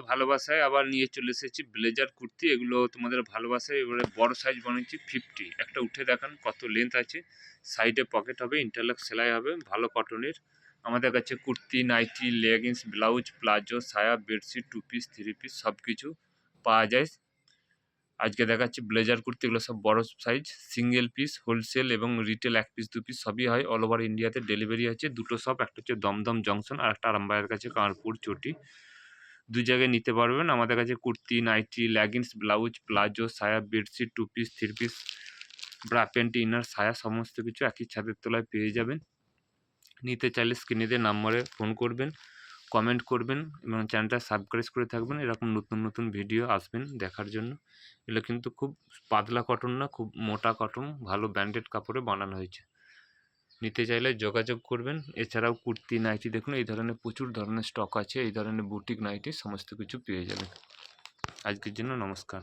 ভালোবাসায় আবার নিয়ে চলে এসেছি ব্লেজার কুর্তি। এগুলো তোমাদের ভালোবাসায় এবারে বড় সাইজ বানিয়েছি 50। একটা উঠে দেখান কত লেন্থ আছে। সাইডে পকেট হবে, ইন্টারলক সেলাই হবে, ভালো কটনের। আমাদের কাছে kurti, nightie, leggings, blouse, palazzo, সায়া, বেডশিট, 2 পিস, 3 পিস সব কিছু পাওয়া যায়। আজকে দেখাচ্ছি ব্লেজার কুর্তি। এগুলো সব বড় সাইজ, সিঙ্গেল পিস, হোলসেল এবং রিটেল 1 পিস 2 পিস সবই হয়। অল ওভার ইন্ডিয়াতে ডেলিভারি আছে। দুটো শপ, একটা হচ্ছে দমদম জংশন আর একটা আরামবাগের কাছে কানপুর চটি। ২ জায়গায় নিতে পারবেন। আমাদের কাছে kurti, nightie, leggings, blouse, palazzo, সায়া, bedsheet, 2 piece, 3 piece, bra pant, inner, সায়া সমস্ত কিছু একই ছাদের তলায় পেয়ে যাবেন। নিতে চাইলে স্ক্রিনে দেওয়া নম্বরে ফোন করবেন, কমেন্ট করবেন এবং চ্যানেলটা সাবস্ক্রাইব করে থাকবেন। এরকম নতুন নতুন ভিডিও আসবেন দেখার জন্য। এগুলো কিন্তু খুব পাতলা কটন না, খুব মোটা কটন, ভালো ব্র্যান্ডেড কাপড়ে বানানো হয়েছে। নিতে চাইলে যোগাযোগ করবেন। এছাড়াও কুর্তি, নাইটি দেখুন এই ধরনের প্রচুর ধরনের স্টক আছে। এই ধরনের বুটিক নাইটি সমস্ত কিছু পেয়ে যাবেন। আজকের জন্য নমস্কার।